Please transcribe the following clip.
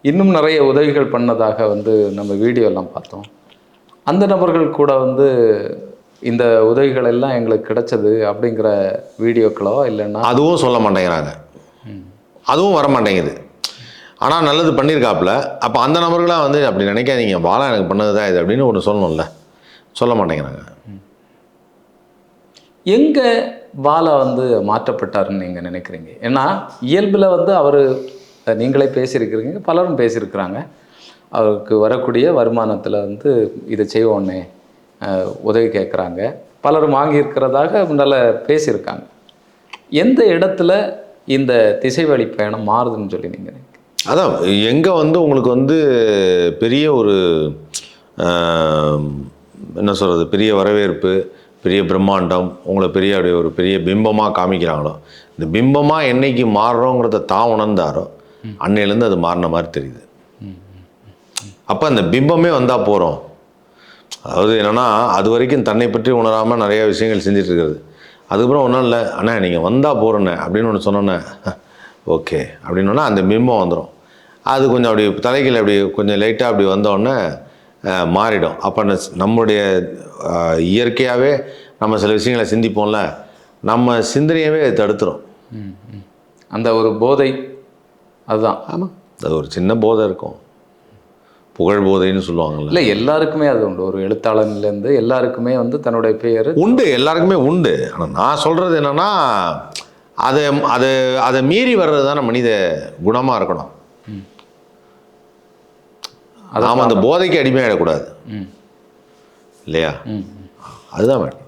இன்னும் நிறைய உதவிகள் பண்ணதாக நம்ம வீடியோலாம் பார்த்தோம். அந்த நபர்கள் கூட இந்த உதவிகள் எல்லாம் எங்களுக்கு கிடைச்சது அப்படிங்கிற வீடியோக்களோ இல்லைன்னா அதுவும் சொல்ல மாட்டேங்கிறாங்க. அதுவும் வர மாட்டேங்குது. ஆனால் நல்லது பண்ணியிருக்காப்புல. அப்போ அந்த நபர்களாக அப்படி நினைக்காதீங்க, பாலா எனக்கு பண்ணது தான் இது அப்படின்னு ஒன்று சொல்லணும்ல. சொல்ல மாட்டேங்கிறாங்க. எங்கே பாலா மாற்றப்பட்டாருன்னு நீங்கள் நினைக்கிறீங்க? ஏன்னா இயல்பில் அவர் நீங்களே பேசியிருக்கிறீங்க, பலரும் பேசியிருக்கிறாங்க. அவருக்கு வரக்கூடிய வருமானத்தில் இதை செய்வோன்னே உதவி கேட்குறாங்க, பலரும் வாங்கியிருக்கிறதாக முன்னால் பேசியிருக்காங்க. எந்த இடத்துல இந்த திசைவழி பயணம் மாறுதுன்னு சொல்லி நீங்கள் நினைக்கிறீங்க? அதான் எங்கே உங்களுக்கு பெரிய ஒரு என்ன சொல்கிறது, பெரிய வரவேற்பு, பெரிய பிரம்மாண்டம், உங்களை பெரிய அப்படியே ஒரு பெரிய பிம்பமாக காமிக்கிறாங்களோ, இந்த பிம்பமாக என்னைக்கு மாறுறோங்கிறத தான் உணர்ந்தாரோ அன்னையிலேருந்து அது மாறின மாதிரி தெரியுது. அப்போ அந்த பிம்பமே வந்தால் போகிறோம். அதாவது என்னென்னா, அது வரைக்கும் தன்னை பற்றி உணராமல் நிறையா விஷயங்கள் செஞ்சுட்டு இருக்கிறது. அதுக்கப்புறம் ஒன்றும் இல்லை, அண்ணா நீங்கள் வந்தால் போகிறேண்ணே அப்படின்னு ஒன்று சொன்னோன்னே ஓகே அப்படின்னோன்னா அந்த பிம்பம் வந்துடும். அது கொஞ்சம் அப்படி தலைகள் அப்படி கொஞ்சம் லைட்டாக அப்படி வந்தோடனே மாறிடும். அப்போ நம்முடைய இயற்கையாகவே நம்ம சில விஷயங்களை சிந்திப்போம்ல, நம்ம சிந்தனையவே தடுத்துரும். அந்த ஒரு போதை அதுதான். ஆமாம், அது ஒரு சின்ன போதை இருக்கும், புகழ் போதைன்னு சொல்லுவாங்கல்ல. இல்லை, எல்லாருக்குமே அது உண்டு. ஒரு எழுத்தாளன்லேருந்து எல்லாருக்குமே தன்னுடைய பெயர் உண்டு, எல்லாருக்குமே உண்டு. ஆனால் நான் சொல்கிறது என்னென்னா, அதை அதை அதை மீறி வர்றது தானே மனித குணமாக இருக்கணும். நாம் அந்த போதைக்கு அடிமையாகிடக்கூடாது இல்லையா? அதுதான் வேணும்.